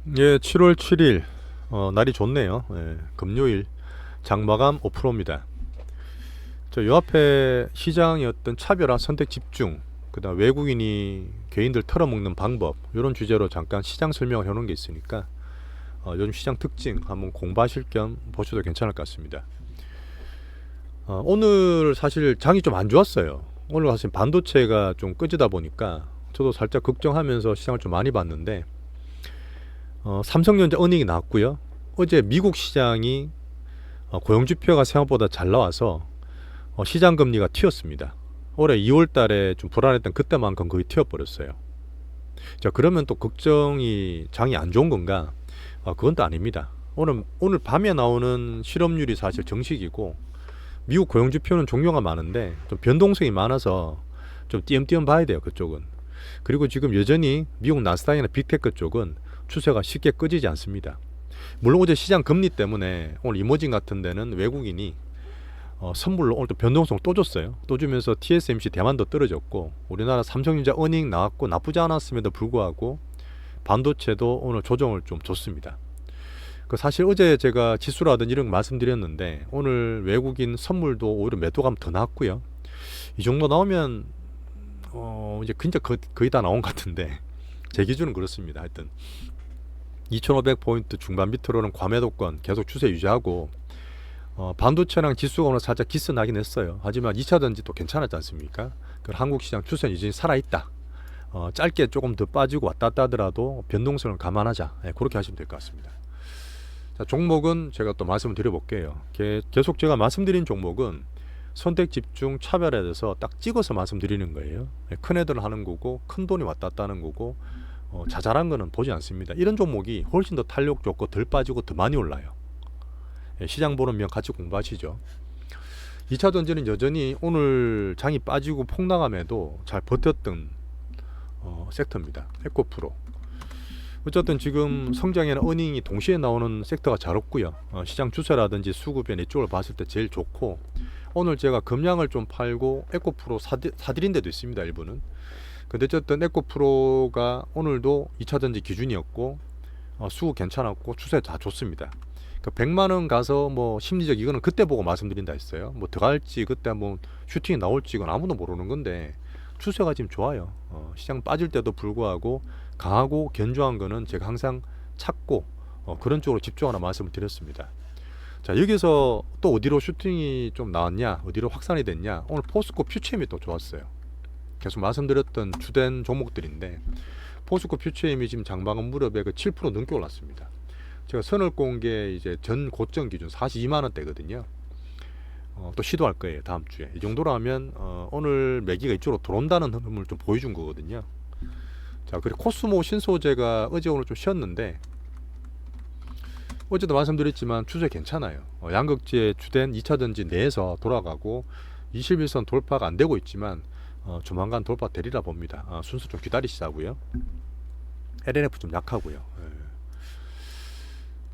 예, 7월 7일 날이 좋네요. 예, 금요일 장마감 5%입니다. 저 요 앞에 시장의 어떤 차별화 선택 집중, 그다음 외국인이 개인들 털어먹는 방법 이런 주제로 잠깐 시장 설명을 해놓은 게 있으니까 요즘 시장 특징 한번 공부하실 겸 보셔도 괜찮을 것 같습니다. 오늘 사실 장이 좀 안 좋았어요. 오늘 사실 반도체가 좀 꺼지다 보니까 저도 살짝 걱정하면서 시장을 좀 많이 봤는데 삼성전자 어닝이 나왔고요. 어제 미국 시장이 고용지표가 생각보다 잘 나와서 시장 금리가 튀었습니다. 올해 2월 달에 좀 불안했던 그때만큼 거의 튀어버렸어요. 자, 그러면 또 걱정이 장이 안 좋은 건가? 그건 또 아닙니다. 오늘 밤에 나오는 실업률이 사실 정식이고 미국 고용지표는 종류가 많은데 좀 변동성이 많아서 좀 띄엄띄엄 봐야 돼요. 그쪽은. 그리고 지금 여전히 미국 나스닥이나 빅테크 쪽은 추세가 쉽게 꺼지지 않습니다. 물론 어제 시장 금리 때문에 오늘 이모징 같은 데는 외국인이 선물로 오늘 또 변동성 또 줬어요. 또 주면서 TSMC 대만도 떨어졌고 우리나라 삼성전자 어닝 나왔고 나쁘지 않았음에도 불구하고 반도체도 오늘 조정을 좀 줬습니다. 그 사실 어제 제가 지수라든지 이런 거 말씀드렸는데 오늘 외국인 선물도 오히려 매도감 더 나왔고요. 이 정도 나오면 이제 진짜 거의 다 나온 것 같은데 제 기준은 그렇습니다. 하여튼 2500포인트 중반 밑으로는 과매도권 계속 추세 유지하고 반도체랑 지수가 오늘 살짝 기스 나긴 했어요. 하지만 2차전지 또 괜찮았지 않습니까? 그 한국 시장 추세는 여전히 살아있다. 짧게 조금 더 빠지고 왔다 갔다 하더라도 변동성을 감안하자. 그렇게 하시면 될 것 같습니다. 자, 종목은 제가 또 말씀을 드려볼게요. 계속 제가 말씀드린 종목은 선택 집중 차별에 대해서 딱 찍어서 말씀드리는 거예요. 큰 애들은 하는 거고 큰 돈이 왔다 갔다 하는 거고 자잘한 거는 보지 않습니다. 이런 종목이 훨씬 더 탄력 좋고 덜 빠지고 더 많이 올라요. 시장 보는 면 같이 공부하시죠. 2차 전지는 여전히 오늘 장이 빠지고 폭락함에도 잘 버텼던 섹터입니다. 에코프로. 어쨌든 지금 성장이나 어닝이 동시에 나오는 섹터가 잘 없고요. 시장 추세라든지 수급에 이쪽을 봤을 때 제일 좋고 오늘 제가 금량을 좀 팔고 에코프로 사들인 데도 있습니다. 일부는. 근데 어쨌든 에코프로가 오늘도 2차 전지 기준이었고 수급 괜찮았고 추세 다 좋습니다. 100만 원 가서 뭐 심리적 이거는 그때 보고 말씀드린다 했어요. 뭐 들어갈지 그때 한번 슈팅이 나올지 이건 아무도 모르는 건데 추세가 지금 좋아요. 시장 빠질 때도 불구하고 강하고 견조한 거는 제가 항상 찾고 그런 쪽으로 집중하라 말씀을 드렸습니다. 자, 여기서 또 어디로 슈팅이 좀 나왔냐, 어디로 확산이 됐냐. 오늘 포스코 퓨처엠이 또 좋았어요. 계속 말씀드렸던 주된 종목들인데 포스코 퓨처엠이 지금 장방은 무렵에 그 7% 넘게 올랐습니다. 제가 선을 꼰 게 이제 전 고점 기준 42만 원대거든요. 또 시도할 거예요 다음 주에. 이 정도라면 오늘 매기가 이쪽으로 들어온다는 흐름을 좀 보여준 거거든요. 자, 그리고 코스모 신소재가 어제 오늘 좀 쉬었는데 어제도 말씀드렸지만 추세 괜찮아요. 양극재 주된 2차전지 내에서 돌아가고 21선 돌파가 안 되고 있지만 조만간 돌파 되리라 봅니다. 순서 좀 기다리시자고요. LNF 좀 약하고요.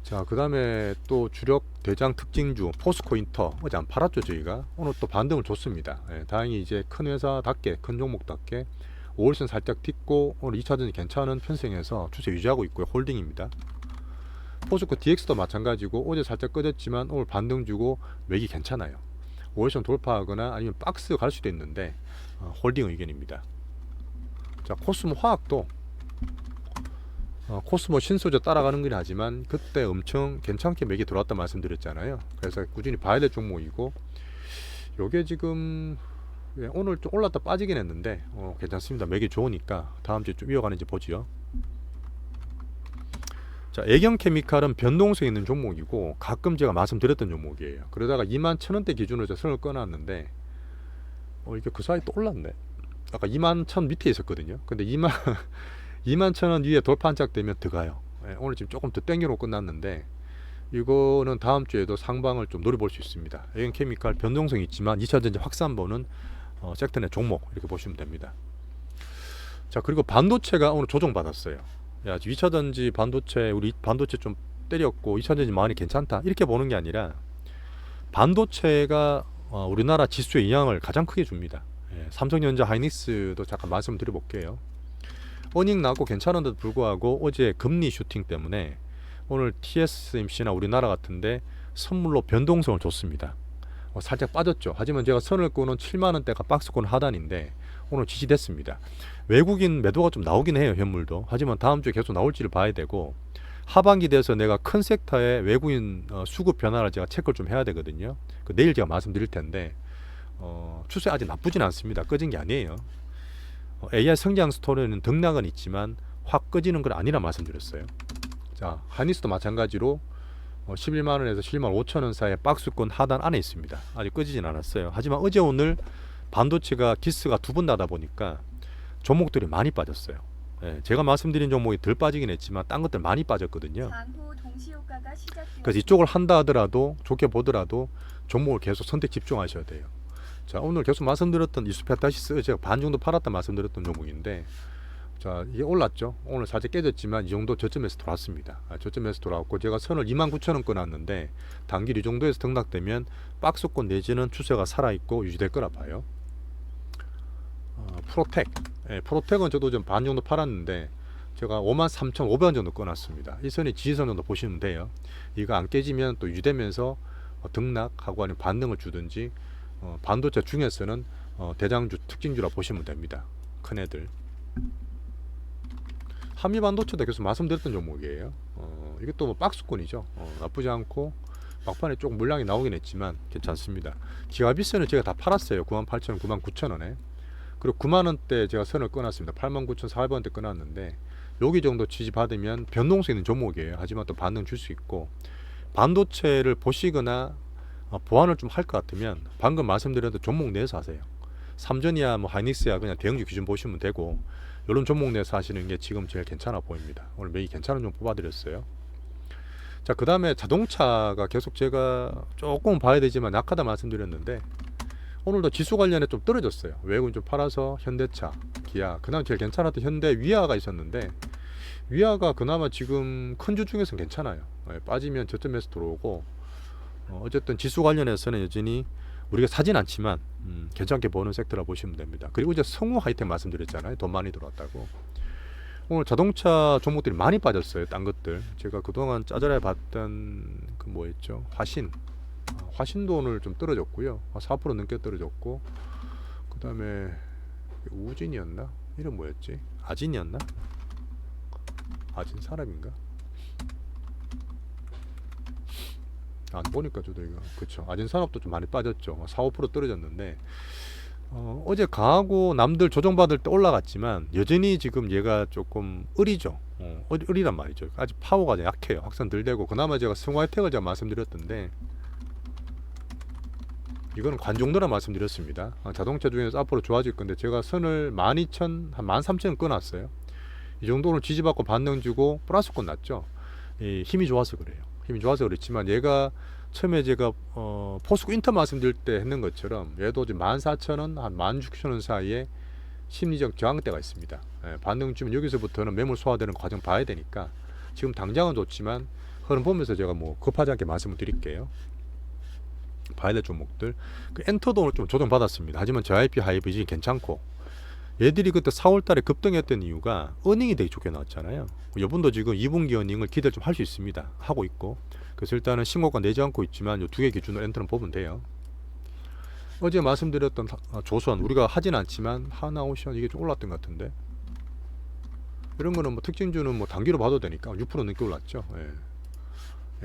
자, 그 다음에 또 주력 대장 특징주 포스코 인터 어제 안 팔았죠 저희가. 오늘 또 반등을 줬습니다. 다행히 이제 큰 회사답게 큰 종목답게 5월선 살짝 딛고 오늘 2차전지 괜찮은 편성에서 추세 유지하고 있고요. 홀딩입니다. 포스코 DX도 마찬가지고 어제 살짝 꺼졌지만 오늘 반등 주고 맥이 괜찮아요. 5월선 돌파하거나 아니면 박스 갈 수도 있는데 홀딩 의견입니다. 자, 코스모 화학도 코스모 신소재 따라가는 건 하지만 그때 엄청 괜찮게 맥이 들어왔다 말씀드렸잖아요. 그래서 꾸준히 봐야 될 종목이고 요게 지금 오늘 좀 올랐다 빠지긴 했는데 괜찮습니다. 맥이 좋으니까 다음 주에 좀 이어가는지 보죠. 자, 애경케미칼은 변동성 있는 종목이고 가끔 제가 말씀드렸던 종목이에요. 그러다가 21,000원대 기준으로 제가 선을 꺼놨는데 이게 그 사이 또 올랐네. 아까 21,000 밑에 있었거든요. 근데 21,000원 위에 돌파 한짝 되면 들어가요. 오늘 지금 조금 더 땡겨놓고 끝났는데 이거는 다음 주에도 상방을 좀 노려볼 수 있습니다. 애경케미칼 변동성이 있지만 2차전지 확산보는 섹터 내 종목 이렇게 보시면 됩니다. 자, 그리고 반도체가 오늘 조정받았어요. 야, 2차전지 반도체 우리 반도체 좀 때렸고 2차전지 많이 괜찮다 이렇게 보는 게 아니라 반도체가 우리나라 지수의 영향을 가장 크게 줍니다. 삼성전자 하이닉스도 잠깐 말씀드려 볼게요. 어닝 나고 괜찮은데도 불구하고 어제 금리 슈팅 때문에 오늘 TSMC나 우리나라 같은데 선물로 변동성을 줬습니다. 살짝 빠졌죠. 하지만 제가 선을 끄는 7만원대가 박스권 하단인데 오늘 지지됐습니다. 외국인 매도가 좀 나오긴 해요, 현물도. 하지만 다음 주에 계속 나올지를 봐야 되고, 하반기 돼서 내가 큰 섹터의 외국인 수급 변화를 제가 체크를 좀 해야 되거든요. 내일 제가 말씀드릴 텐데 추세 아직 나쁘진 않습니다. 꺼진 게 아니에요. AI 성장 스토리는 등락은 있지만 확 꺼지는 건 아니라 말씀드렸어요. 자, 하니스도 마찬가지로 11만원에서 11만 5천원 사이에 박스권 하단 안에 있습니다. 아직 꺼지진 않았어요. 하지만 어제 오늘 반도체가 기스가 두 번 나다 보니까 종목들이 많이 빠졌어요. 제가 말씀드린 종목이 덜 빠지긴 했지만 딴 것들 많이 빠졌거든요. 그래서 이쪽을 한다 하더라도 좋게 보더라도 종목을 계속 선택 집중하셔야 돼요. 자, 오늘 계속 말씀드렸던 이수페타시스 제가 반 정도 팔았다 말씀드렸던 종목인데, 자, 이게 올랐죠. 오늘 살짝 깨졌지만 이 정도 저점에서 돌았습니다. 저점에서 돌아왔고 제가 선을 29,000원 끊었는데 단길 이 정도에서 등락되면 박스권 내지는 추세가 살아있고 유지될 거라 봐요. 프로텍, 프로텍은 저도 좀 반 정도 팔았는데 제가 53,500원 정도 끊었습니다. 이 선이 지지선 정도 보시면 돼요. 이거 안 깨지면 또 유지되면서 등락하고 아니면 반등을 주든지, 반도체 중에서는 대장주 특징주라 보시면 됩니다. 큰 애들. 한미반도체도 계속 말씀드렸던 종목이에요. 이게 또 뭐 박스권이죠. 나쁘지 않고 막판에 조금 물량이 나오긴 했지만 괜찮습니다. 기아비스는 제가 다 팔았어요. 98,000원, 99,000원에. 그리고 9만원대 제가 선을 끊었습니다. 89,400원대 끊었는데 여기 정도 지지 받으면 변동성 있는 종목이에요. 하지만 또 반등 줄 수 있고, 반도체를 보시거나 보완을 좀 할 것 같으면 방금 말씀드렸던 종목 내에서 하세요. 삼전이야 뭐 하이닉스야 그냥 대형주 기준 보시면 되고, 이런 종목 내에서 하시는 게 지금 제일 괜찮아 보입니다. 오늘 매일 괜찮은 종 뽑아드렸어요. 자, 그 다음에 자동차가 계속 제가 조금 봐야 되지만 약하다 말씀드렸는데 오늘도 지수 관련해 좀 떨어졌어요. 외국인 좀 팔아서 현대차, 기아, 그다음 제일 괜찮았던 현대 위아가 있었는데 위아가 그나마 지금 큰 주 중에서는 괜찮아요. 빠지면 저점에서 들어오고, 어쨌든 지수 관련해서는 여전히 우리가 사진 않지만 괜찮게 보는 섹터라 보시면 됩니다. 그리고 이제 성우 하이텍 말씀드렸잖아요. 돈 많이 들어왔다고. 오늘 자동차 종목들이 많이 빠졌어요. 딴 것들 제가 그동안 짜잘해 봤던 그 뭐였죠, 화신도 오늘 좀 떨어졌고요. 4% 넘게 떨어졌고, 그 다음에 우진이었나? 이름 뭐였지? 아진이었나? 아진 사람인가? 안 보니까 저도 이거 그쵸. 아진 산업도 좀 많이 빠졌죠. 4~5% 떨어졌는데 어제 강하고 남들 조정받을 때 올라갔지만 여전히 지금 얘가 조금 의리죠. 의리란 말이죠. 아직 파워가 약해요. 확산 덜 되고, 그나마 제가 승화혜택을 제가 말씀드렸던데 이거는 관종도라 말씀드렸습니다. 자동차 중에서 앞으로 좋아질 건데 제가 선을 12,000, 한 13,000원 끊었어요. 이 정도는 지지받고 반등 주고 플러스권 났죠. 힘이 좋아서 그래요. 힘이 좋아서 그렇지만 얘가 처음에 제가 포스코 인터 말씀드릴 때 했는 것처럼 얘도 지금 14,000원, 한 16,000원 사이에 심리적 저항대가 있습니다. 반등 주면 여기서부터는 매물 소화되는 과정 봐야 되니까 지금 당장은 좋지만 흐름 보면서 제가 뭐 급하지 않게 말씀을 드릴게요. 봐야 될 종목들. 그 엔터도 오늘 좀 조정받았습니다. 하지만 JYP 하이브리지 괜찮고, 얘들이 그때 4월달에 급등했던 이유가 어닝이 되게 좋게 나왔잖아요. 이분도 지금 2분기 어닝을 기대를 좀 할 수 있습니다. 하고 있고, 그래서 일단은 신고가 내지 않고 있지만 이 두 개 기준으로 엔터는 보면 돼요. 어제 말씀드렸던 조선, 우리가 하진 않지만 하나오션 이게 좀 올랐던 것 같은데, 이런 거는 뭐 특징주는 뭐 단기로 봐도 되니까 6% 넘게 올랐죠.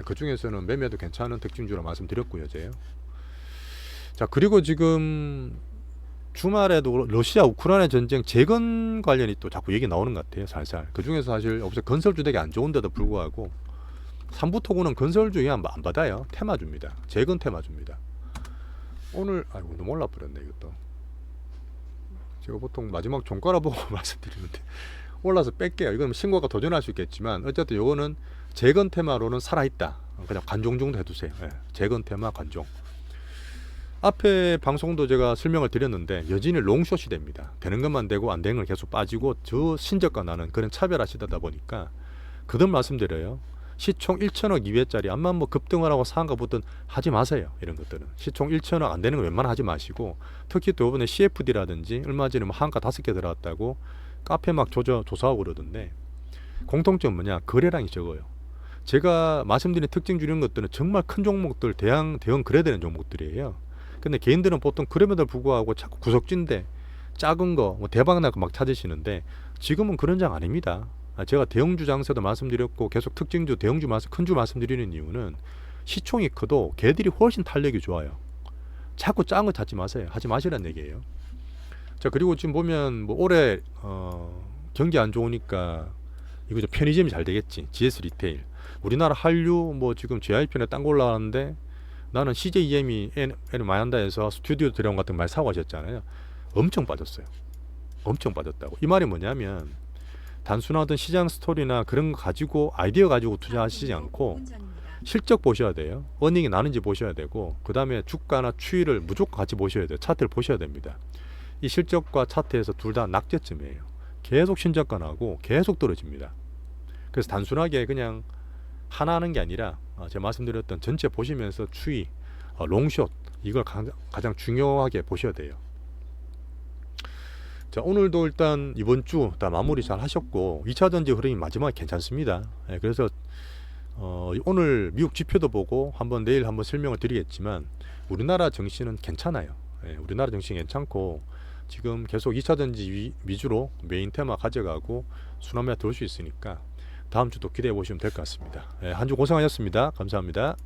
그 중에서는 매매도 괜찮은 특징주로 말씀드렸고요, 어제요. 자, 그리고 지금 주말에도 러시아 우크라이나 전쟁 재건 관련이 또 자꾸 얘기 나오는 것 같아요, 살살. 그 중에서 사실 없어 건설주 되게 안 좋은데도 불구하고 삼부토구는 건설주 영향 안 받아요. 테마주입니다. 재건 테마주입니다. 오늘 아이고 너무 올라버렸네 이것도. 제가 보통 마지막 종가라 보고 말씀드리는데 올라서 뺄게요. 이건 신고가 도전할 수 있겠지만 어쨌든 요거는 재건 테마로는 살아있다. 그냥 관종 정도 해두세요. 재건 테마 관종. 앞에 방송도 제가 설명을 드렸는데 여전히 롱숏이 됩니다. 되는 것만 되고 안 되는 걸 계속 빠지고 저 신저가 나는 그런 차별화 시대다 보니까 그들 말씀드려요. 시총 1천억 이외짜리 암만 뭐 급등을 하고 상한가 붙든 하지 마세요. 이런 것들은 시총 1천억 안 되는 거 웬만하면 하지 마시고, 특히 또 이번에 CFD라든지 얼마 전에 뭐 한가 5개 들어왔다고 카페 막 조사하고 그러던데 공통점 뭐냐? 거래량이 적어요. 제가 말씀드린 특징 중 이런 것들은 정말 큰 종목들, 대형 거래되는 종목들이에요. 근데 개인들은 보통 그럼에도 불구하고 자꾸 구석진데 작은 거 뭐 대박 나고 막 찾으시는데 지금은 그런 장 아닙니다. 제가 대형주 장세도 말씀드렸고 계속 특징주, 대형주 큰주 말씀드리는 이유는 시총이 커도 걔들이 훨씬 탄력이 좋아요. 자꾸 작은 거 찾지 마세요. 하지 마시라는 얘기예요. 자, 그리고 지금 보면 뭐 올해 경기 안 좋으니까 이거 좀 편의점이 잘 되겠지. GS 리테일. 우리나라 한류 뭐 지금 GIP나 딴 거 올라가는데 나는 CJEM이 애를 많이 한다 해서 스튜디오 들어온 같은 거 많이 사고 하셨잖아요. 엄청 빠졌어요. 엄청 빠졌다고. 이 말이 뭐냐면 단순하던 시장 스토리나 그런 거 가지고 아이디어 가지고 투자하시지 않고 실적 보셔야 돼요. 어닝이 나는지 보셔야 되고 그 다음에 주가나 추이를 무조건 같이 보셔야 돼요. 차트를 보셔야 됩니다. 이 실적과 차트에서 둘 다 낙제점이에요. 계속 신저가 나고 계속 떨어집니다. 그래서 단순하게 그냥 하나 하는 게 아니라 제가 말씀드렸던 전체 보시면서 추이, 롱숏 이걸 가장 중요하게 보셔야 돼요. 자, 오늘도 일단 이번 주 다 마무리 잘 하셨고 2차전지 흐름이 마지막에 괜찮습니다. 그래서 오늘 미국 지표도 보고 내일 한번 설명을 드리겠지만 우리나라 증시는 괜찮아요. 우리나라 증시 괜찮고 지금 계속 2차전지 위주로 메인 테마 가져가고 순환매 들어올 수 있으니까 다음 주도 기대해 보시면 될 것 같습니다. 한 주 고생하셨습니다. 감사합니다.